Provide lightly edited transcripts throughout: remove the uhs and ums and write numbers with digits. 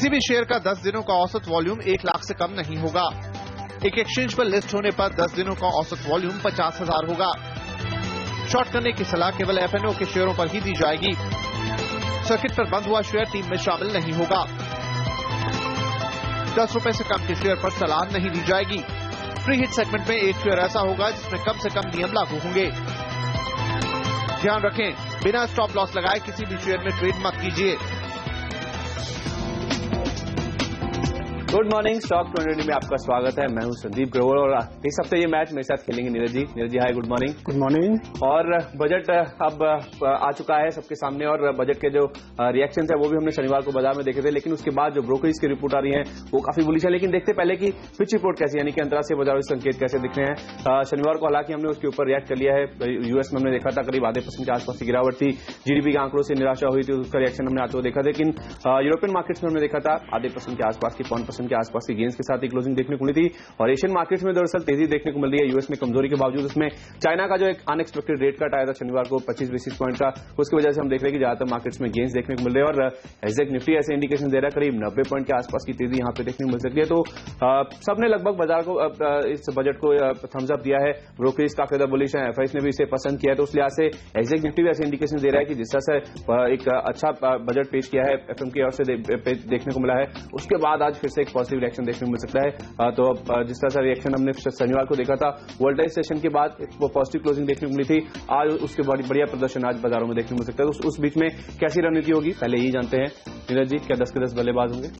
किसी भी शेयर का 10 दिनों का औसत वॉल्यूम 1 लाख से कम नहीं होगा। एक एक्सचेंज पर लिस्ट होने पर 10 दिनों का औसत वॉल्यूम 50,000 होगा। शॉर्ट करने की सलाह केवल एफएनओ के शेयरों पर ही दी जाएगी। सर्किट पर बंद हुआ शेयर टीम में शामिल नहीं होगा। 10 रुपए से कम के शेयर पर सलाह नहीं दी जाएगी। फ्री हिट सेगमेंट में एक शेयर ऐसा होगा जिसमें कम से कम नियम लागू होंगे। ध्यान रखें, बिना स्टॉप लॉस लगाए किसी भी शेयर में ट्रेड मत कीजिए। गुड मॉर्निंग, स्टॉक 20 में आपका स्वागत है। मैं हूं संदीप ग्रोवर और इस हफ्ते ये मैच मेरे साथ खेलेंगे नीरज जी। नीरज जी हाय, गुड मॉर्निंग। Good morning. और बजट अब आ चुका है सबके सामने और बजट के जो रिएक्शन है वो भी हमने शनिवार को बाजार में देखे थे, लेकिन उसके बाद जो ब्रोकरेज की रिपोर्ट आ रही है वो काफी बुलिश है। लेकिन देखते पहले कि फिच रिपोर्ट कैसी, यानी कि अंतर्राष्ट्रीय बाजारों के संकेत कैसे दिख रहे हैं। शनिवार को हालांकि हमने उसके ऊपर रिएक्ट कर लिया है। यूएस में हमने देखा था करीब आधे % के आसपास की गिरावट थी। जीडीपी के आंकड़ों से निराशा हुई थी, उसका रिएक्शन हमने आते हुए देखा। लेकिन यूरोपियन मार्केट्स में हमने देखा था आधे % के आसपास की 1% के आसपास की गेंस के साथ ही क्लोजिंग देखने को मिली थी। और एशियन मार्केट्स में दरअसल तेजी देखने को मिल रही है। यूएस में कमजोरी के बावजूद उसमें चाइना का जो एक अनएक्सपेक्टेड रेट कट आया था शनिवार को 25 बेसिस पॉइंट का, उसकी वजह से हम देख रहे हैं कि ज्यादातर मार्केट्स में गेंस देखने को मिल रहे हैं। और एग्जैक्ट निफ्टी ऐसे इंडिकेशन दे रहा है करीब 90 पॉइंट के आसपास की तेजी यहां पे देखने को मिल सकती है। तो सबने लगभग बाजार को इस बजट को थम्स अप दिया है। ब्रोकरेज काफी ज्यादा बुलिश है, एफआईएस ने भी इसे पसंद किया है। तो उस लिहाज से एग्जैक्ट निफ्टी भी ऐसे इंडिकेशन दे रहा है कि जिस तरह से एक अच्छा बजट पेश किया है एफएम की ओर से देखने को मिला है, उसके बाद आज फिर से एक पॉजिटिव रिएक्शन देखने को मिल सकता है। तो जिस तरह से रिएक्शन हमने शनिवार को देखा था, वोल्टाइल सेशन के बाद वो पॉजिटिव क्लोजिंग देखने को मिली थी, आज उसके बढ़िया प्रदर्शन आज बाजारों में देखने को मिल सकता है। तो उस बीच में कैसी रणनीति होगी पहले यही जानते हैं। नीरज जी, क्या 10 के 10 बल्लेबाज होंगे?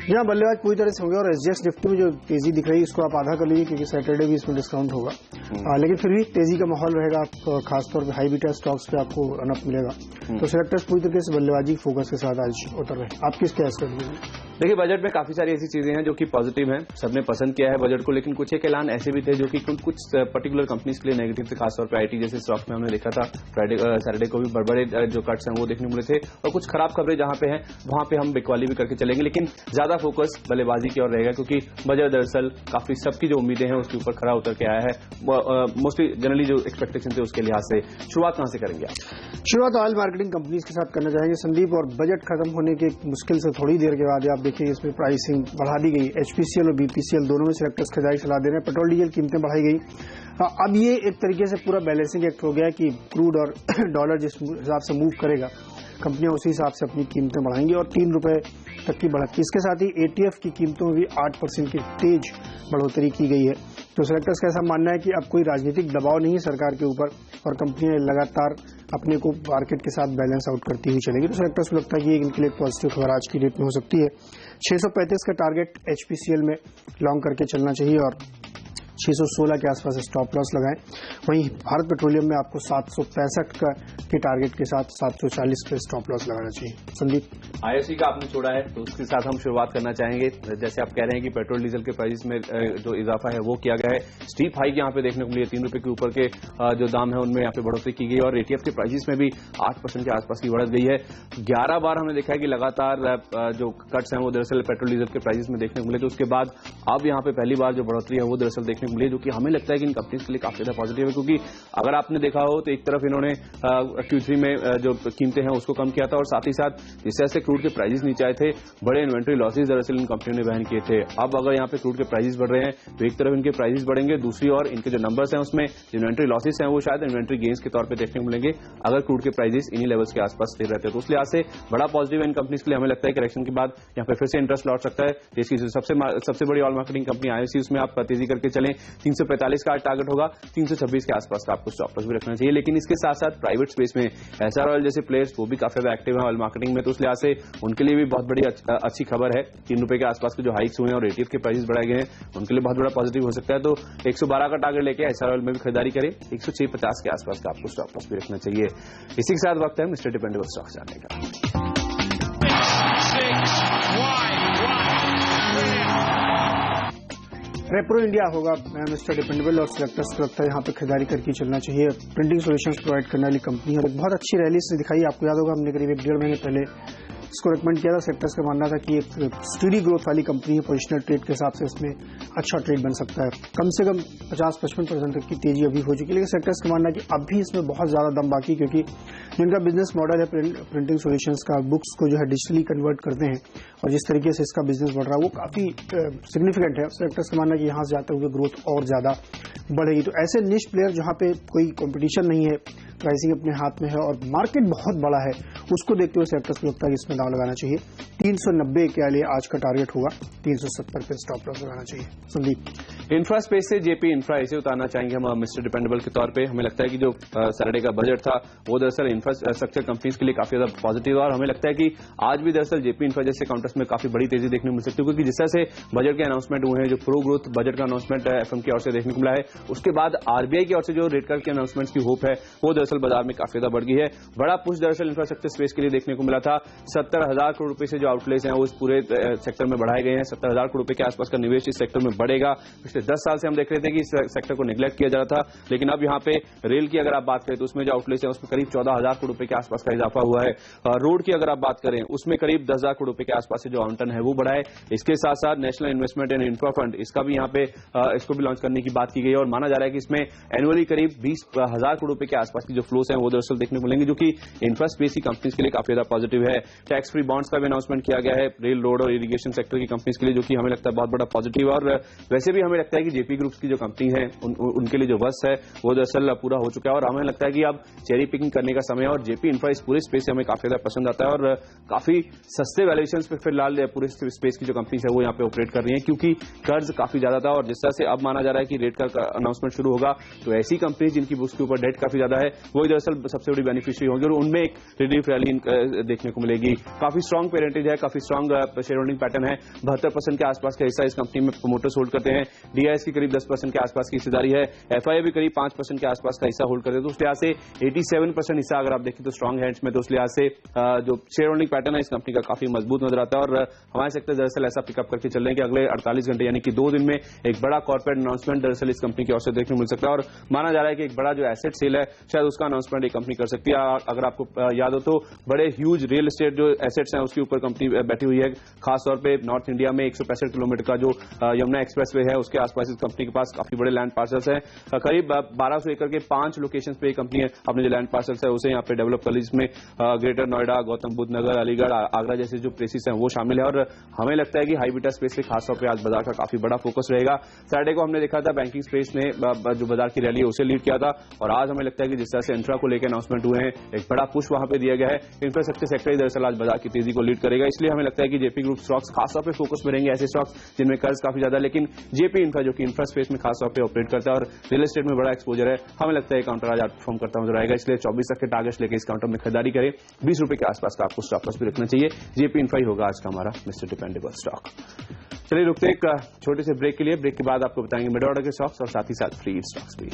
यहाँ बल्लेबाज पूरी तरह से होंगे और एसजीएक्स निफ्टी में जो तेजी दिख रही है इसको आप आधा कर लीजिए क्योंकि सैटरडे भी इसमें डिस्काउंट होगा। लेकिन फिर भी तेजी का माहौल रहेगा। खासतौर पर हाई बीटा स्टॉक्स पे आपको रनअप मिलेगा। तो सेलेक्टर्स पूरी तरीके से बल्लेबाजी फोकस के साथ आज उतर रहे हैं। आप किस क्या स्ट्रेटजी? देखिए, बजट में काफी सारी ऐसी चीजें हैं जो कि पॉजिटिव हैं, सबने पसंद किया है बजट को। लेकिन कुछ एक ऐलान ऐसे भी थे जो कि कुछ पर्टिकुलर कंपनीज के लिए नेगेटिव थे, खासतौर पर आईटी जैसे स्टॉक में हमने देखा था सैटरडे को भी बड़े जो कट्स हैं वो देखने को मिले थे। और कुछ खराब खबरें जहां पे हैं वहां पे हम बिकवाली भी करके चलेंगे, लेकिन ज्यादा फोकस बल्लेबाजी की ओर रहेगा क्योंकि बजट दरअसल काफी सबकी जो उम्मीदें हैं उसके ऊपर खरा उतर के आया है। मोस्टली जनरली जो एक्सपेक्टेशन थे उसके लिहाज से शुरुआत कहां से करेंगे आप? शुरुआत ऑयल मार्केटिंग कंपनीज के साथ करना चाहेंगे संदीप। और बजट खत्म होने के मुश्किल से थोड़ी देर के बाद आप देखिए इसमें प्राइसिंग बढ़ा दी गई। एचपीसीएल और बीपीसीएल दोनों में सेलेक्टर्स खरीदारी सलाह दे रहे हैं। पेट्रोल डीजल कीमतें बढ़ाई गई। अब ये एक तरीके से पूरा बैलेंसिंग एक्ट हो गया कि क्रूड और डॉलर जिस हिसाब से मूव करेगा कंपनियां उसी हिसाब से अपनी कीमतें बढ़ाएंगी और 3 रुपए तक की बढ़त की। इसके साथ ही एटीएफ की कीमतों में भी 8% की तेज बढ़ोतरी की गई है। तो सेलेक्टर्स का ऐसा मानना है कि अब कोई राजनीतिक दबाव नहीं है सरकार के ऊपर और कंपनियां लगातार अपने को मार्केट के साथ बैलेंस आउट करती हुई चलेगी। तो सेलेक्टर्स को लगता है कि इनके लिए पॉजिटिव खबर आज की डेट में हो सकती है। 635 का टारगेट एचपीसीएल में लॉन्ग करके चलना चाहिए और 616 के आसपास स्टॉप लॉस लगाएं। वहीं भारत पेट्रोलियम में आपको 765 के टारगेट के साथ 740 पे स्टॉप लॉस लगाना चाहिए। संदीप, आईओसी का आपने छोड़ा है तो उसके साथ हम शुरुआत करना चाहेंगे। जैसे आप कह रहे हैं कि पेट्रोल डीजल के प्राइस में जो इजाफा है वो किया गया है, स्टीप हाइक यहाँ पे देखने को मिली है। 3 रुपए के ऊपर के जो दाम है उनमें यहाँ पे बढ़ोतरी की गई और एटीएफ के प्राइसेस में भी 8% के आसपास की बढ़त गई है। 11 बार हमने देखा है कि लगातार जो कट्स हैं वो दरअसल पेट्रोल डीजल के प्राइसेस में देखने को मिले। तो उसके बाद अब यहाँ पे पहली बार जो बढ़ोतरी है वो दरअसल देखने को मिली, जो कि हमें लगता है कि इन कंपनीज के लिए काफी ज्यादा पॉजिटिव है। क्योंकि अगर आपने देखा हो तो एक तरफ इन्होंने Q3 में जो कीमतें हैं उसको कम किया था और साथ ही साथ जिस तरह से क्रूड के प्राइसेस नीचे आए थे, बड़े इन्वेंट्री लॉसेज दरअसल इन कंपनियों ने वहन किए थे। अब अगर यहाँ पे क्रूड के प्राइसेस बढ़ रहे हैं तो एक तरफ इनके प्राइसेस बढ़ेंगे, दूसरी ओर इनके जो नंबर्स हैं उसमें इन्वेंट्री लॉसेज हैं वो शायद इन्वेंट्री गेन्स के तौर पर देखने को मिलेंगे अगर क्रूड के प्राइसेस इन्हीं लेवल्स के आसपास स्थिर रहते हैं। तो उस लिहाज से बड़ा पॉजिटिव है इन कंपनीज के लिए। हमें लगता है कि इलेक्शन के बाद यहाँ पे फिर से इंटरेस्ट लौट सकता है। इसकी सबसे बड़ी ऑयल मार्केटिंग कंपनी आईओसी, उसमें आप तेजी करके चलें। 345 का टारगेट होगा, 326 के आसपास का आपको स्टॉप लॉस भी रखना चाहिए। लेकिन इसके साथ साथ प्राइवेट स्पेस में एसआर ऑयल जैसे प्लेयर्स वो भी काफी एक्टिव है ऑयल मार्केटिंग में। तो उस लिहाज से उनके लिए भी बहुत बड़ी अच्छी खबर है। 3 रुपए के आसपास के जो हाइक्स हुए हैं और एटीएफ के प्राइसेस बढ़ाए गए हैं उनके लिए बहुत बड़ा पॉजिटिव हो सकता है। तो 112 का टारगेट लेके एसआर ऑयल में भी खरीदारी करें। 106.50 के आसपास का आपको स्टॉप लॉस भी रखना चाहिए। इसी के साथ वक्त है मिस्टर डिपेंडेबल स्टॉक्स जानने का। रेप्रो इंडिया होगा मिस्टर डिपेंडेबल और सेलेक्टर्स को लगता है यहाँ पे खरीदारी करके चलना चाहिए। प्रिंटिंग सॉल्यूशंस प्रोवाइड करने वाली कंपनी है। बहुत अच्छी रैली से दिखाई, आपको याद होगा हमने करीब 1.5 महीने पहले इसको रिकमेंड किया था। सेक्टर्स का मानना था कि एक स्टडी ग्रोथ वाली कंपनी है, पोजिशनल ट्रेड के हिसाब से इसमें अच्छा ट्रेड बन सकता है। कम से कम 50-55% तक की तेजी अभी हो चुकी है, लेकिन सेक्टर्स का मानना है कि अब भी इसमें बहुत ज्यादा दम बाकी, क्योंकि जिनका बिजनेस मॉडल है प्रिंटिंग सॉल्यूशंस का, बुक्स को जो है डिजिटली कन्वर्ट करते हैं और जिस तरीके से इसका बिजनेस बढ़ रहा है वो काफी सिग्निफिकेंट है। सेक्टर्स का मानना है कि यहाँ से जाते हुए ग्रोथ और ज्यादा बढ़ेगी। तो ऐसे निश प्लेयर जहां पे कोई कंपटीशन नहीं है, प्राइसिंग अपने हाथ में है और मार्केट बहुत बड़ा है, उसको देखते हुए सेक्टर्स को लगता है कि इसमें दाव लगाना चाहिए। 390 के लिए आज का टारगेट होगा, 370 पे स्टॉप लॉस लगाना चाहिए। संदीप, इंफ्रा स्पेस से जेपी इंफ्रा इसे उतारना चाहेंगे हम मिस्टर डिपेंडेबल के तौर पे। हमें लगता है कि जो सैटरडे का बजट था वो दरअसल इंफ्रास्ट्रक्चर कंपनीज के लिए काफी ज्यादा पॉजिटिव है और हमें लगता है कि आज भी दरअसल जेपी इंफ्रा जैसे काउंटर्स में काफी बड़ी तेजी देखने को मिल सकती है, क्योंकि जिस तरह से बजट के अनाउंसमेंट हुए हैं, जो प्रो ग्रोथ बजट का अनाउंसमेंट एफएम की ओर से देखने को मिला है, उसके बाद आरबीआई की ओर से जो रेट कट के अनाउंसमेंट की होप है वो दरअसल बाजार में काफी ज्यादा बढ़ गई है। बड़ा पुश दरअसल इंफ्रास्ट्रक्चर स्पेस के लिए देखने को मिला था। 70,000 करोड़ रुपए से जो आउटलेस हैं वो इस पूरे सेक्टर में बढ़ाए गए हैं। 70,000 करोड़ रुपए के आसपास का निवेश इस सेक्टर में बढ़ेगा। पिछले 10 साल से हम देख रहे थे कि इस सेक्टर को निगलेक्ट किया जा रहा था, लेकिन अब यहाँ पे रेल की अगर आप बात करें तो उसमें जो आउटलेस है उसमें करीब 14,000 करोड़ रुपए के आसपास का इजाफा हुआ है। रोड की अगर आप बात करें उसमें करीब 10,000 करोड़ रुपए के आसपास से जो आवंटन है वो बढ़ा है। इसके साथ साथ national investment and infra fund, इसका भी यहाँ पे इसको भी लॉन्च करने की बात की गई है और माना जा रहा है कि इसमें एनुअली करीब 20,000 करोड़ रुपए के आसपास की जो फ्लोस हैं वो दरअसल देखने को मिलेंगे, जो कि इंफ्रा स्पेस की कंपनीज के लिए काफी ज्यादा पॉजिटिव है। टैक्स फ्री बॉन्ड्स का भी अनाउंसमेंट किया गया है रेल, रोड और इरिगेशन सेक्टर की कंपनीज के लिए, जो कि हमें लगता है बहुत बड़ा पॉजिटिव है। और वैसे भी हमें लगता है कि जेपी ग्रुप्स की जो कंपनी है उनके लिए जो बस है वो दरअसल पूरा हो चुका है और हमें लगता है कि अब चेरी पिकिंग करने का समय है और जेपी इंफ्रा इस पूरे स्पेस से हमें काफी ज्यादा पसंद आता है और काफी सस्ते वैल्यूएशन पे फिलहाल पूरे स्पेस की जो कंपनीज है वो यहाँ पे ऑपरेट कर रही है, क्योंकि कर्ज काफी ज्यादा था और जिस तरह से अब माना जा रहा है कि रेट का अनाउंसमेंट शुरू होगा तो ऐसी कंपनी जिनकी बुक्स के ऊपर डेट काफी ज्यादा है वो दरअसल सबसे बड़ी बेनिफिशियरी होंगी और उनमें एक रिलीफ रैली देखने को मिलेगी। काफी स्ट्रॉन्ग पेरेंटेज है, काफी स्ट्रॉन्ग शेयर होल्डिंग पैटर्न है। 72% के आसपास का हिस्सा इस कंपनी में प्रोमोटर्स होल्ड करते हैं। डीआईएस की करीब 10% के आसपास की हिस्सेदारी है। एफआईए भी करीब 5% के आसपास का हिस्सा होल्ड करते हैं। तो उस लिहाज से 87% हिस्सा अगर आप देखें तो स्ट्रॉन्ग हैंड्स में, तो उस लिहाज से जो शेयर होल्डिंग पैटर्न है इस कंपनी का काफी मजबूत नजर आता है और हमारे सेक्टर दरअसल ऐसा पिकअप करके चल रहे हैं कि अगले 48 घंटे यानी कि 2 दिन में एक बड़ा कॉर्पोरेट अनाउंसमेंट दरअसल इस कंपनी की ओर से देखने को मिल सकता है और माना जा रहा है कि एक बड़ा जो एसेट सेल है शायद उसका अनाउंसमेंट एक कंपनी कर सकती है। अगर आपको याद हो तो बड़े ह्यूज रियल एस्टेट जो एसेट्स हैं उसके ऊपर कंपनी बैठी हुई है, खासतौर पे नॉर्थ इंडिया में 165 किलोमीटर का जो यमुना एक्सप्रेसवे है उसके आसपास इस कंपनी के पास काफी बड़े लैंड पार्सल्स हैं। करीब 1200 एकड़ के 5 लोकेशंस पे कंपनी अपने जो लैंड पार्सल्स है उसे यहाँ पे डेवलप कर ली, जिसमें ग्रेटर नोएडा, गौतम बुद्ध नगर, अलीगढ़, आगरा जैसे जो प्लेसेस हैं वो शामिल है और हमें लगता है कि हाई बीटा स्पेस पे खासतौर पे आज बाजार का काफी बड़ा फोकस रहेगा। सैटरडे को हमने देखा था बैंकिंग स्पेस ने जो बाजार की रैली है उसे लीड किया था और आज हमें लगता है कि जिस तरह से इंफ्रा को लेकर अनाउंसमेंट हुए हैं एक बड़ा पुश वहां पे दिया गया है। इंफ्रास्ट्रक्चर सेक्टर ही दरअसल आज बाजार की तेजी को लीड करेगा, इसलिए हमें लगता है कि जेपी ग्रुप स्टॉक्स खासतौर पे फोकस में रहेंगे, ऐसे स्टॉक्स जिनमें कर्ज काफी ज्यादा, लेकिन जेपी इंफ्रा जो कि इंफ्रा स्पेस में खासतौर पे ऑपरेट करता है और रियल एस्टेट में बड़ा एक्सपोजर है, हमें लगता है काउंटर आज परफॉर्म करता नजर आएगा। इसलिए 24 तक के टारगेट्स लेकर इस काउंटर में खरीदारी करें। 20 रुपए के आसपास का आपको स्टॉप लॉस भी रखना चाहिए। जेपी इंफ्रा ही होगा आज का हमारा मिस्टर डिपेंडेबल स्टॉक। चलिए रुकते एक छोटे से ब्रेक के लिए। ब्रेक के बाद आपको बताएंगे मिड ऑर्डर के स्टॉक्स और साथ ही साथ फ्री स्टॉक्स भी।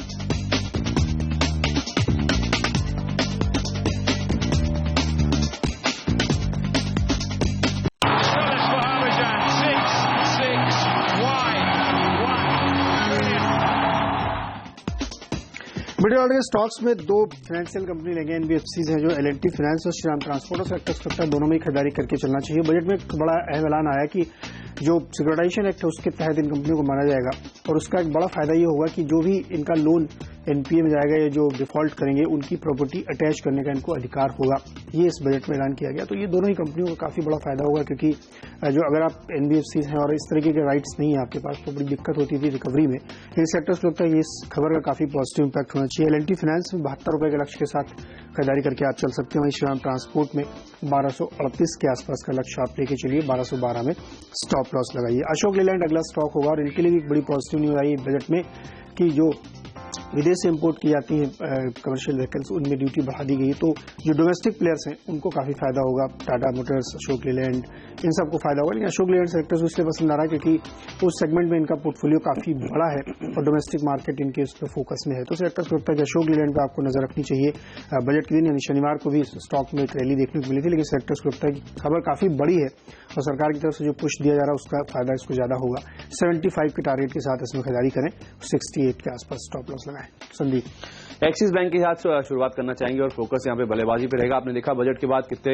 मिड ऑर्डर के स्टॉक्स में 2 फाइनेंशियल कंपनी लेंगे, एनबीएफसीज हैं जो एल&टी फाइनेंस और श्रीराम ट्रांसपोर्ट और सेक्टर्स करता है, दोनों में ही खरीदारी करके चलना चाहिए। बजट में एक बड़ा अहम ऐलान आया कि जो सिक्योरिटाइजेशन एक्ट है उसके तहत इन कंपनियों को माना जाएगा और उसका एक बड़ा फायदा ये होगा कि जो भी इनका लोन एनपीए में जाएगा या जो डिफॉल्ट करेंगे उनकी प्रॉपर्टी अटैच करने का इनको अधिकार होगा, ये इस बजट में ऐलान किया गया। तो ये दोनों ही कंपनियों को काफी बड़ा फायदा होगा, क्योंकि जो अगर आप एनबीएफसी हैं और इस तरीके के राइट्स नहीं है आपके पास तो बड़ी दिक्कत होती थी रिकवरी में। इन सेक्टर्स को लगता है कि इस खबर का काफी पॉजिटिव इंपैक्ट होना चाहिए। एल&टी फाइनेंस में 72 रुपए के लक्ष्य के साथ खरीदारी करके आप चल सकते हैं। वहीं श्रीराम ट्रांसपोर्ट में 1238 के आसपास का लक्ष्य आप लेके चलिए, 1212 में स्टॉप लॉस लगाइए। अशोक लेलैंड अगला स्टॉक होगा और इनके लिए भी एक बड़ी पॉजिटिव न्यूज आई बजट में कि जो विदेश से इंपोर्ट की जाती हैं कमर्शियल व्हीकल्स उनमें ड्यूटी बढ़ा दी गई, तो जो डोमेस्टिक प्लेयर्स हैं उनको काफी फायदा होगा। टाटा मोटर्स, अशोक लेलैंड, इन सबको फायदा होगा। लेकिन अशोक लेलैंड सेक्टर्स इसलिए पसंद आ रहा है क्योंकि उस सेगमेंट में इनका पोर्टफोलियो काफी बड़ा है और डोमेस्टिक मार्केट इनके उस पर फोकस में है। तो सेक्टर्स को लगता है कि अशोक लेलैंड पर आपको नजर रखनी चाहिए। बजट के दिन यानी शनिवार को भी स्टॉक में एक रैली देखने को मिली थी, लेकिन सेक्टर्स को लगता है कि खबर काफी बड़ी है और सरकार की तरफ से जो पुश दिया जा रहा है उसका फायदा इसको ज्यादा होगा। 75 के टारगेट के साथ इसमें खरीदारी करें, 68 के आसपास स्टॉप लॉस लगाएं। है। संदीप, एक्सिस बैंक के साथ शुरुआत करना चाहेंगे और फोकस यहाँ पे बल्लेबाजी पे रहेगा। आपने देखा बजट के बाद कितने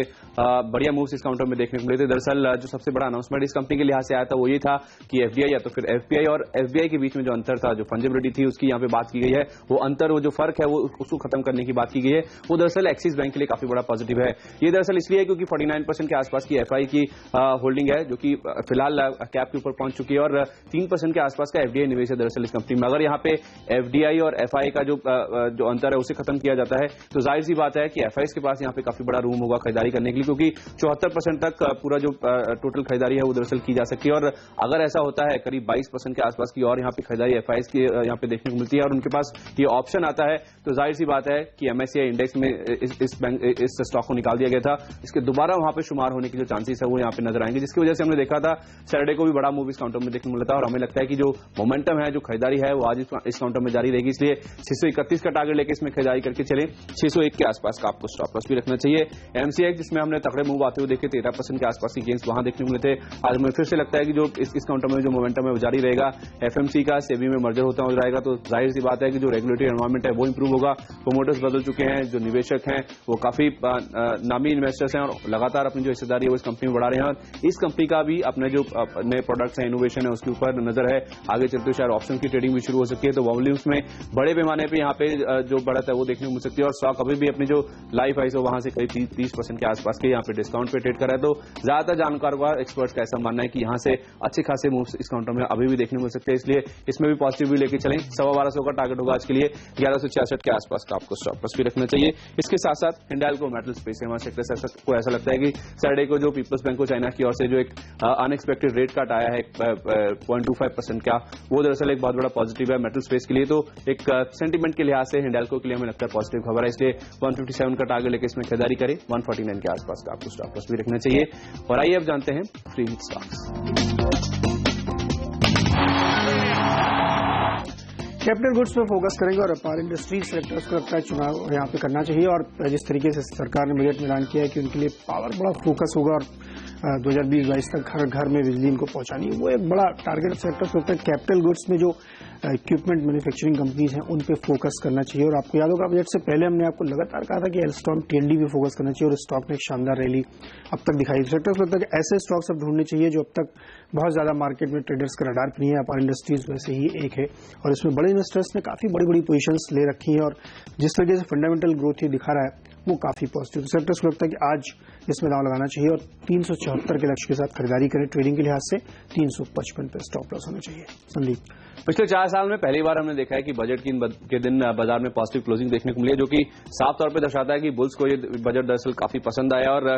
बढ़िया मूव्स इस काउंटर में देखने को मिले थे। दरअसल जो सबसे बड़ा अनाउंसमेंट इस कंपनी के लिहाज से आया था वो ये था कि एफडीआई या तो फिर एफपीआई और एसबीआई के बीच में जो अंतर था, जो फंजिबिलिटी थी, उसकी यहाँ पे बात की गई है। वो अंतर, वो जो फर्क है, वो उसको खत्म करने की बात की गई है। वो दरअसल एक्सिस बैंक के लिए काफी बड़ा पॉजिटिव है। ये दरअसल इसलिए क्योंकि 49% के आसपास की एफआई की होल्डिंग है, जो कि फिलहाल कैप के ऊपर पहुंच चुकी है, और 3% के आसपास का एफडीआई निवेश है दरअसल इस कंपनी में। अगर यहाँ पे एफडीआई और एफआई का जो अंतर है उसे खत्म किया जाता है तो जाहिर सी बात है कि एफआईएस के पास यहाँ पे काफी बड़ा रूम होगा खरीदारी करने के लिए, क्योंकि 74% तक पूरा जो टोटल खरीदारी है वो दरअसल की जा सकती है। और अगर ऐसा होता है करीब 22% के आसपास की और यहाँ पे खरीदारी एफआईएस की यहाँ पे देखने को मिलती है और उनके पास ये ऑप्शन आता है, तो जाहिर सी बात है कि एमएससीआई इंडेक्स में इस स्टॉक को निकाल दिया गया था। इसके दोबारा वहां पे शुमार होने की जो चांसेस है वो यहाँ पे नजर आएंगे, जिसकी वजह से हमने देखा था सैटरडे को भी बड़ा मूव इस काउंटर में देखने को मिला था। और हमें लगता है कि जो मोमेंटम है, जो खरीदारी है, वो आज इस काउंटर में जारी रहेगी। इसलिए 631 का टारगेट लेकर इसमें खरीदारी करके चले। 601 के आसपास का आपको स्टॉप लॉस भी रखना चाहिए। एमसीएक्स, जिसमें हमने तगड़े मूव आते हुए देखे, 13% के आसपास की गेंस वहां देखने को मिले थे। आज हमें फिर से लगता है कि जो इस काउंटर में जो मोमेंटम है वो जारी रहेगा। एफएमसी का सेबी में मर्जर होता हो जाएगा तो जाहिर सी बात है कि जो रेगुलेटरी एनवायरमेंट है वो इंप्रूव होगा। प्रोमोटर्स बदल चुके हैं, जो निवेशक हैं वो काफी नामी इन्वेस्टर्स हैं और लगातार अपनी जो हिस्सेदारी है वो इस कंपनी में बढ़ा रहे हैं। और इस कंपनी का भी अपने जो नए प्रोडक्ट्स हैं, इनोवेशन है, उसके ऊपर नजर है। आगे चलते शायद ऑप्शन की ट्रेडिंग भी शुरू हो सकती है, तो वॉल्यूम्स में बड़े पैमाने पर यहाँ पे जो बढ़त है वो देखने को मिल सकती है। और स्टॉक अभी भी अपनी जो लाइफ हाई है वहां से करीब 30% के आसपास के यहाँ पे डिस्काउंट पे ट्रेड कर रहा है। तो ज्यादातर जानकारों का, एक्सपर्ट्स का ऐसा मानना है कि यहाँ से अच्छे खासे मूव्स इस काउंटर में अभी भी देखने को मिल सकते हैं। इसलिए इसमें भी पॉजिटिव भी लेके चलें। 1250 का टारगेट होगा आज के लिए। 1166 के आसपास का आपको स्टॉप लॉस भी रखना चाहिए। इसके साथ साथ हिंडाल्को मेटल स्पेस है, सेक्टर को ऐसा लगता है कि सैटरडे को जो पीपल्स बैंक ऑफ चाइना की ओर से जो एक अनएक्सपेक्टेड रेट कट आया है 0.25% का, वो दरअसल एक बहुत बड़ा पॉजिटिव है मेटल स्पेस के लिए। तो एक सेंटीमेंट के लिहाज से हिंडाल्को के लिए हमें लगता है पॉजिटिव खबर है। इसलिए 157 का टारगेट लेकर इसमें खरीदारी करें। 149 के आसपास का आपको स्टॉप लॉस भी रखना चाहिए। और आइए अब जानते हैं free hit stocks. Capital goods पे फोकस करेंगे और अपार इंडस्ट्रीज सेक्टर्स को लगता है चुनाव यहाँ पे करना चाहिए। और जिस तरीके से सरकार ने बजट में ऐलान किया है कि उनके लिए पावर बड़ा फोकस होगा और 2020-22 तक हर घर में बिजली इनको पहुंचानी, वो एक बड़ा टारगेट सेक्टर होता है। कैपिटल गुड्स में जो इक्विपमेंट मैन्युफैक्चरिंग कंपनीज हैं उन पे फोकस करना चाहिए। और आपको याद होगा बजट से पहले हमने आपको लगातार कहा था कि एल्स्टॉम टीएलडी पे फोकस करना चाहिए, और स्टॉक ने एक शानदार रैली अब तक दिखाई। सेक्टर्स लगता है कि ऐसे स्टॉक्स अब ढूंढने चाहिए जो अब तक बहुत ज्यादा मार्केट में ट्रेडर्स के रडार पर नहीं है। अपार इंडस्ट्रीज वैसे ही एक है और इसमें बड़े इन्वेस्टर्स ने काफी बड़ी बड़ी पोजीशंस ले रखी है और जिस तरीके से फंडामेंटल ग्रोथ ये दिखा रहा है वो काफी पॉजिटिव। सेक्टर्स को लगता है कि आज इसमें दांव लगाना चाहिए और 374 के लक्ष्य के साथ खरीदारी करें। ट्रेडिंग के लिहाज से 355 पे स्टॉप लॉस होना चाहिए। संदीप, पिछले 4 साल में पहली बार हमने देखा है कि बजट के दिन बाजार में पॉजिटिव क्लोजिंग देखने को मिली है, जो कि साफ तौर पे दर्शाता है कि बुल्स को ये बजट दरअसल काफी पसंद आया। और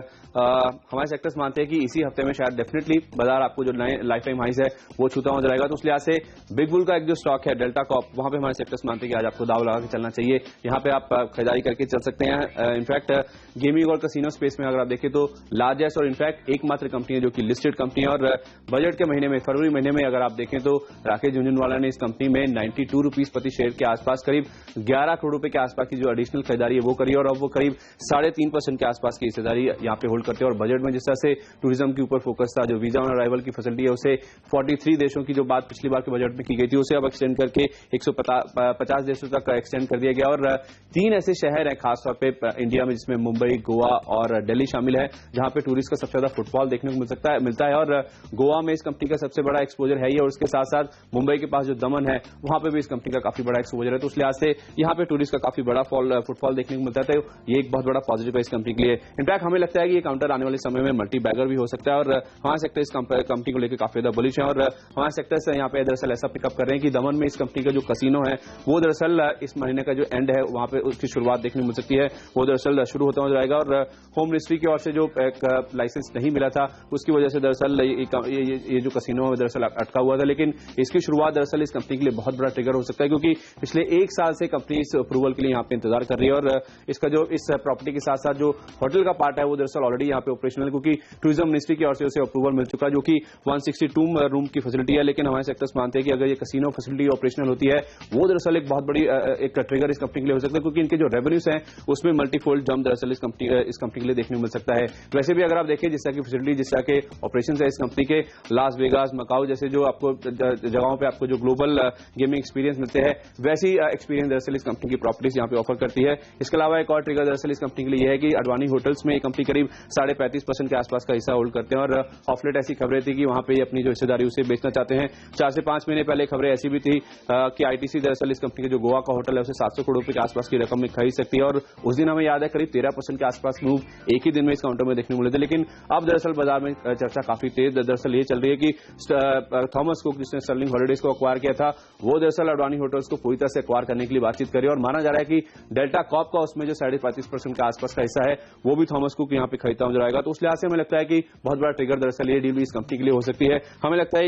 हमारे सेक्टर्स मानते हैं कि इसी हफ्ते में शायद डेफिनेटली बाजार आपको जो नए लाइफ टाइम हाइस है वो छूता हुआ जाएगा। तो उस लिहाज से बिग बुल का एक जो स्टॉक है डेल्टा कॉप, वहां पे हमारे सेक्टर्स मानते हैं कि आज आपको दाव लगा के चलना चाहिए। यहाँ पे आप खरीदारी करके चल सकते हैं। इनफैक्ट गेमिंग और कसिनो स्पेस में अगर आप देखें तो लार्जेस्ट और इनफैक्ट एकमात्र कंपनी है जो कि लिस्टेड कंपनी है। और बजट के महीने में, फरवरी महीने में अगर आप देखें तो राकेश झुनझुनवाला ने इस कंपनी में 92 रुपीज प्रति शेयर के आसपास करीब 11 करोड़ रुपए के आसपास की जो एडिशनल खरीदारी है वो करी और अब वो करीब 3.5% के आसपास की हिस्सेदारी यहाँ पे होल्ड करते हैं। और बजट में जिस तरह से टूरिज्म के ऊपर फोकस था, जो वीजा ऑन अराइवल की फैसिलिटी है उसे 43 देशों की जो बात पिछली बार के बजट में की गई थी उसे अब एक्सटेंड करके 150 देशों तक एक्सटेंड कर दिया गया। और 3 ऐसे शहर हैं खासतौर पर इंडिया में जिसमें मुंबई, गोवा और दिल्ली शामिल है, जहां पे टूरिस्ट का सबसे ज्यादा फुटफॉल देखने को मिलता है। और गोवा में इस कंपनी का सबसे बड़ा एक्सपोजर है ही, और उसके साथ साथ मुंबई के पास जो दमन है वहां पे भी इस कंपनी का काफी बड़ा एक्सपोजर है। तो उस लिहाज से यहाँ पे टूरिस्ट का काफी बड़ा फुटफॉल देखने को मिलता है। तो ये एक बहुत बड़ा पॉजिटिव है इस कंपनी के लिए। इनफैक्ट हमें लगता है कि ये काउंटर आने वाले समय में मल्टी बैगर भी हो सकता है और हमारे सेक्टर इस कंपनी को लेकर काफी ज्यादा बुलिश है। और हमारे सेक्टर से यहाँ पे दरअसल ऐसा पिकअप कर रहे हैं कि दमन में इस कंपनी का जो कसिनो है वो दरअसल इस महीने का जो एंड है वहां पे उसकी शुरुआत देखने को मिल सकती है, वो दरअसल शुरू होता हो जाएगा। और होम मिनिस्ट्री की ओर से जो एक लाइसेंस नहीं मिला था उसकी वजह से दरअसल ये जो कसिनो है दरअसल अटका हुआ था, लेकिन इसकी शुरुआत दरअसल इस कंपनी के लिए बहुत बड़ा ट्रिगर हो सकता है, क्योंकि पिछले 1 साल से कंपनी इस अप्रूवल के लिए यहाँ पे इंतजार कर रही है। और इसका जो इस प्रॉपर्टी के साथ साथ जो होटल का पार्ट है वो दरअसल ऑलरेडी यहाँ पे ऑपरेशनल है, क्योंकि टूरिज्म मिनिस्ट्री की ओर से उसे अप्रूवल मिल चुका है, जो कि 162 रूम की फैसिलिटी है। लेकिन हमारे सेक्टर्स मानते हैं कि अगर ये कसिनो फैसिलिटी ऑपरेशनल होती है वो दरअसल एक बहुत बड़ी एक ट्रिगर इस कंपनी के लिए हो सकता है, क्योंकि इनके जो रेवेन्यूज हैं उसमें मल्टीफोल्ड जंप दरअसल इस कंपनी के लिए देखने को मिल सकता है। सकता है। वैसे भी अगर आप देखें जिस तरह की फैसिलिटी, जिस तरह के ऑपरेशन है इस कंपनी के, लास वेगास, मकाऊ जैसे जो आपको जगहों पे आपको जो ग्लोबल गेमिंग एक्सपीरियंस मिलते हैं, वैसी एक्सपीरियंस दरअसल इस कंपनी की प्रॉपर्टीज यहाँ पे ऑफर करती है। इसके अलावा एक और ट्रिगर दरअसल इस कंपनी के लिए है कि अडवाणी होटल्स में ये कंपनी करीब 35.5% के आसपास का हिस्सा होल्ड करते हैं और ऑफलेट ऐसी खबरें थी कि वहां पे अपनी जो हिस्सेदारी उसे बेचना चाहते हैं। 4 से 5 महीने पहले खबरें ऐसी भी थी कि आईटीसी दरअसल इस कंपनी के जो गोवा का होटल है उसे 700 करोड़ रुपए के आसपास की रकम में खरीद सकती है और उस दिन हमें याद है करीब 13% के आसपास मूव एक ही दिन में इस काउंटर में देखने को मिले थे। लेकिन अब दरअसल बाजार में चर्चा काफी तेज दरअसल ये चल रही है कि थॉमस कुक जिसने स्टर्लिंग हॉलिडेज को अक्वायर किया था वो दरअसल अडवाणी होटल्स को पूरी तरह से अक्वायर करने के लिए बातचीत करी और माना जा रहा है कि डेल्टा कॉप का उसमें जो 35% के आसपास का हिस्सा है वो भी थॉमस कुक यहाँ पे खरीदता नजर आएगा। तो उस लिहाज से हमें लगता है कि बहुत बड़ा ट्रिगर दरअसल ये डील भी इस कंपनी के लिए हो सकती है। हमें लगता है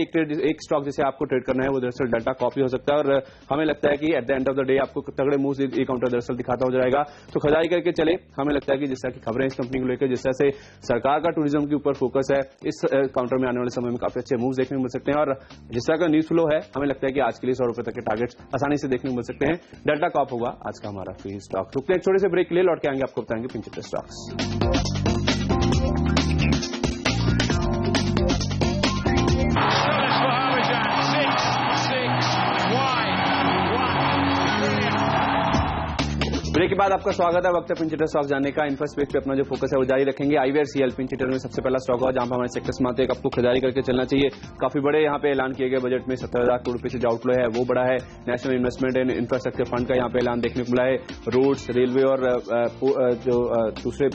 एक स्टॉक जिसे आपको ट्रेड करना है वो दरअसल डेल्टा कॉप ही हो सकता है और हमें लगता है कि at the end of the day आपको तगड़े मूव ये काउंटर दरअसल दिखाता हो जाएगा। तो खरीदारी करके चले। हमें लगता है कि जिस तरह की खबरें इस कंपनी को लेकर, जिस तरह से सरकार का टूरिज्म के ऊपर फोकस है, इस काउंटर में आने वाले समय में काफी अच्छे मूव देखने को मिल सकते हैं और जिस तरह का न्यूज फ्लो है हमें लगता है कि आज के लिए 100 रुपए तक के टारगेट्स आसानी से देखने को मिल सकते हैं। डेल्टा कॉप होगा आज का हमारा फ्री स्टॉक। रुकते हैं एक छोटे से ब्रेक के लिए, लौट के आएंगे आपको बताएंगे पिंच हिटर स्टॉक्स। ब्रेक के बाद आपका स्वागत है। वक्त है पिंच हिटर स्टॉक जानने का। इन्फ्रास्पेस पे अपना जो फोकस है वो जारी रखेंगे। IVRCL पिंच हिटर में सबसे पहला स्टॉक होगा जहां पर हमारे सेक्टर्स में आते हैं आपको खरीदारी करके चलना चाहिए। काफी बड़े यहाँ पे ऐलान किए गए बजट में 17,000 करोड़ रुपए से जो आउटफ्लो है वो बड़ा है। National investment and infrastructure fund का यहाँ पे ऐलान देखने को मिला है। रोड्स, रेलवे और जो दूसरे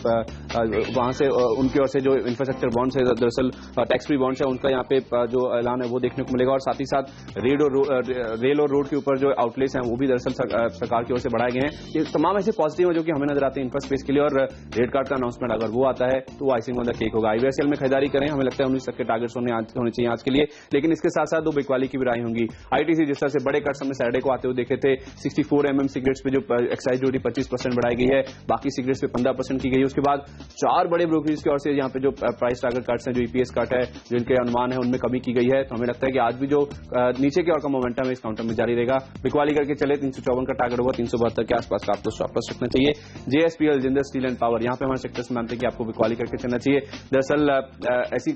वहां से उनकी ओर से जो इंफ्रास्ट्रक्चर बॉन्ड्स है दरअसल टैक्स फ्री बॉन्ड्स है उनका यहाँ पे जो ऐलान है वो देखने को मिलेगा और साथ ही साथ रेल और रोड के ऊपर जो आउटलेट्स हैं वो भी दरअसल सरकार की ओर से बढ़ाए गए हैं। ये तमाम ऐसे पॉजिटिव है जो कि हमें नजर आते हैं इंफ्रास्पेस के लिए और रेड कार्ड का अनाउंसमेंट अगर वो आता है तो वो आइसिंग ऑन द केक होगा। IVRCL में खरीदारी करें। हमें लगता है 19 तक के टारगेट्स होने चाहिए आज के लिए, लेकिन इसके साथ साथ 2 बिकवाली की भी राय होंगी। ITC जिस तरह से बड़े कट्स हमने सैटरडे को आते हुए देखे थे, 64 mm सिगरेट्स पे जो एक्साइज ड्यूटी 25% बढ़ाई गई है, बाकी सिगरेट्स पे 15% की गई है। उसके बाद 4 बड़े ब्रोकरेज की ओर से यहाँ पे जो प्राइस टारगेट कट्स हैं, जो EPS कट है, जिनके अनुमान है उनमें कमी की गई है। तो हमें लगता है कि आज भी जो नीचे की ओर का मोमेंटम है इस काउंटर में जारी रहेगा। बिकवाली करके चले 354 का टारगेट होगा, 372 के आसपास का आपको स्टॉप लॉस रखना चाहिए। JSPL Jindal steel and power यहाँ पे हमारे सेक्टर्स में मानते हैं कि आपको बिकवाली करके चलना चाहिए। दरअसल ऐसी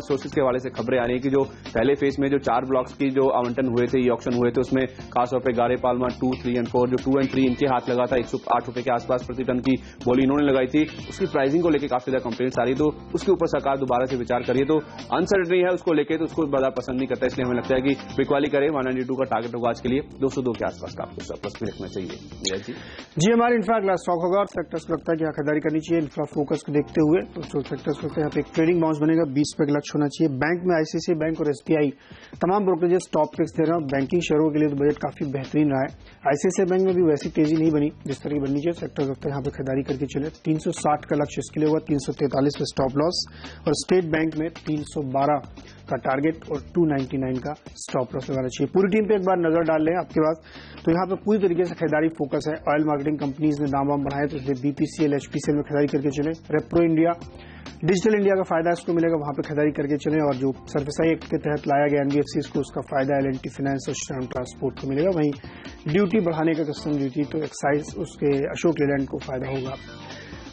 सोर्सेज के हवाले से खबरें आ रही है कि जो पहले फेज में जो 4 ब्लॉक्स की जो आवंटन हुए थे, ये ऑक्शन हुए थे, उसमें खासतौर पर गारे पालमा 2, 3 और 4, जो 2 और 3 इनके हाथ लगा था 108 रुपए के आसपास प्रति टन की बोली इन्होंने लगाई थी। उसकी प्राइसिंग को लेकर काफी ज्यादा कंप्लेंट्स आ रही, तो उसके ऊपर सरकार दोबारा से विचार करिए। तो अनसर्टनी है उसको लेकर, तो उसको बाजार पसंद नहीं करता, इसलिए हमें लगता है कि बिकवाली करें। 192 का टारगेट होगा आज के लिए, 202 के आसपास का आपको स्टॉप लॉस भी रखना चाहिए। जी हमारे इंफ्रा ग्लास स्टॉक होगा और सेक्टर्स को लगता है कि यहाँ खरीदारी करनी चाहिए इंफ्रा फोकस को देखते हुए। तो जो सेक्टर्स को लगता है यहाँ पे एक ट्रेडिंग बाउंस बनेगा, 20 पे लक्ष्य होना चाहिए। बैंक में ICICI बैंक और SBI तमाम ब्रोकरेजेस टॉप पिक्स दे रहे हैं। बैंकिंग शेयरों के लिए तो बजट काफी बेहतरीन रहा है। ICICI बैंक में भी वैसी तेजी नहीं बनी जिस तरह की बननी चाहिए। सेक्टर्स लगता है यहाँ पे खरीदारी करके चले। 360 का लक्ष्य इसके लिए होगा, 343 पे स्टॉप लॉस और स्टेट बैंक में 312 का टारगेट और 299 का स्टॉप लॉस लगाना चाहिए। पूरी टीम पे एक बार नजर डाल लें आपके पास, तो यहाँ पे पूरी तरीके से खरीदारी फोकस है। ऑयल मार्केटिंग कंपनीज ने दाम बढ़ाए तो इसलिए BPCL, HPCL में खरीदारी करके चले। रेप्रो इंडिया, डिजिटल इंडिया का फायदा इसको मिलेगा, वहां पे खरीदारी करके चले। और जो सर्विसाई एक्ट के तहत लाया गया NBFCs को, उसका फायदा L&T फाइनेंस और श्रम ट्रांसपोर्ट को मिलेगा। वहीं ड्यूटी बढ़ाने का कस्टम ड्यूटी तो एक्साइज उसके अशोक लेलैंड को फायदा होगा।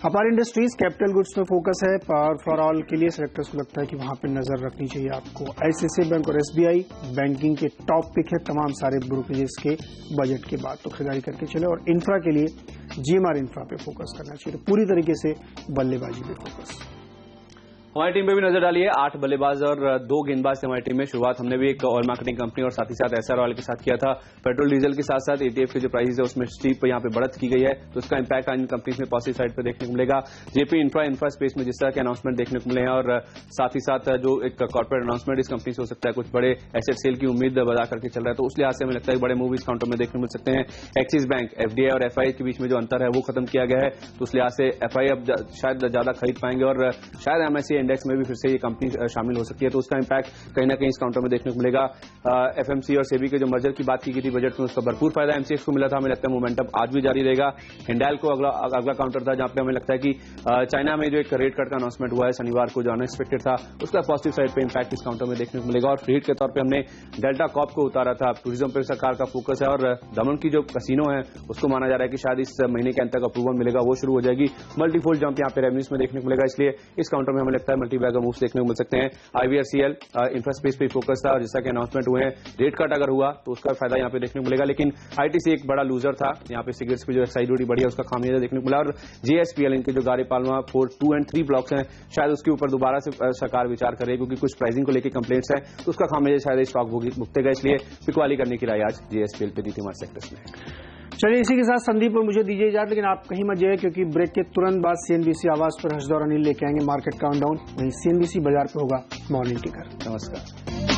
अपार इंडस्ट्रीज कैपिटल गुड्स में फोकस है। पावर फॉर ऑल के लिए सेक्टर्स को लगता है कि वहां पे नजर रखनी चाहिए आपको। ICICI बैंक और SBI बैंकिंग के टॉप पिक है तमाम सारे ब्रोकरेजेस के बजट के बाद, तो खरीदारी करके चले। और इंफ्रा के लिए GMR इंफ्रा पे फोकस करना चाहिए, तो पूरी तरीके से बल्लेबाजी पे फोकस। हमारी टीम पे भी नजर डाली है। 8 बल्लेबाज और 2 गेंदबाज से हमारी टीम में। शुरुआत हमने भी एक ऑयल मार्केटिंग कंपनी और साथ ही साथ SR ऑयल के साथ किया था। पेट्रोल डीजल के साथ साथ ETF के जो प्राइस है उसमें स्टीप यहाँ पे बढ़त की गई है, तो उसका इंपैक्ट इन कंपनीज में पॉजिटिव साइड पर देखने को मिलेगा। JP इंफ्रा स्पेस में जिस तरह के अनाउंसमेंट देखने को मिले हैं और साथ ही साथ जो एक कॉर्पोरेट अनाउंसमेंट इस कंपनी से हो सकता है, कुछ बड़े एसेट सेल की उम्मीद बता करके चल रहा है, तो उस लिहाज से हमें लगता है बड़े मूव इस काउंटर में देखने को मिल सकते हैं। एक्सिस बैंक, FDI और FI के बीच में जो अंतर है वो खत्म किया गया है, तो उस लिहाज से FI अब शायद ज्यादा खरीद पाएंगे और शायद MSCI इंडेक्स में भी फिर से ये कंपनी शामिल हो सकती है, तो उसका इंपैक्ट कहीं ना कहीं इस काउंटर में देखने को मिलेगा। एफएमसी और सेबी के जो मर्जर की बात की गई थी बजट में, उसका भरपूर फायदा एमसीएक्स को मिला था। हमें लगता है मोमेंटम आज भी जारी रहेगा। हिंडाल्को अगला काउंटर था जहां पे हमें लगता है कि चाइना में जो एक रेट कट का अनाउंसमेंट हुआ है शनिवार को, जो अनएक्सपेक्टेड था, उसका पॉजिटिव साइड पे इंपैक्ट इस काउंटर में देखने को मिलेगा। और फ्रीट के तौर पे हमने डेल्टा कॉप को उतारा था। टूरिज्म पर सरकार का फोकस है और दमन की जो कसिनो है उसको माना जा रहा है कि शायद इस महीने के अंत तक अप्रूवल मिलेगा, वो शुरू हो जाएगी। मल्टीफोल्ड जंप यहाँ पे रेवेन्यूज में देखने को मिलेगा, इसलिए इस काउंटर में हमें लगता है मल्टी बैगर मूव्स देखने को मिल सकते हैं। आईवीआरसीएल इंफ्रास्पेस पे फोकस था और जैसा कि अनाउंसमेंट हुए हैं, रेट कट अगर हुआ तो उसका फायदा यहाँ पे देखने को मिलेगा। लेकिन आईटीसी एक बड़ा लूजर था, यहाँ पे सिगरेट्स पे जो एक्साइज ड्यूटी बढ़ी है उसका खामियाजा देखने को मिला। और जेएसपीएल इनके जो गारे पालमा 4, 2 और 3 ब्लॉक्स हैं, शायद उसके ऊपर दोबारा से सरकार विचार करे, क्योंकि कुछ प्राइसिंग को लेकर कंप्लेंट्स है, तो उसका खामियाजा शायद स्टॉक भुगतेगा, इसलिए बिकवाली करने की राय आज जेएसपीएल पे दी थी हमारे सेक्टर्स में। चलिए इसी के साथ संदीप और मुझे दीजिए इजाजत, लेकिन आप कहीं मत जाइए क्योंकि ब्रेक के तुरंत बाद सीएनबीसी आवाज पर हर्षद और अनिल लेके आएंगे मार्केट काउंटडाउन। वहीं सीएनबीसी बाजार पे होगा मॉर्निंग टिकर। नमस्कार।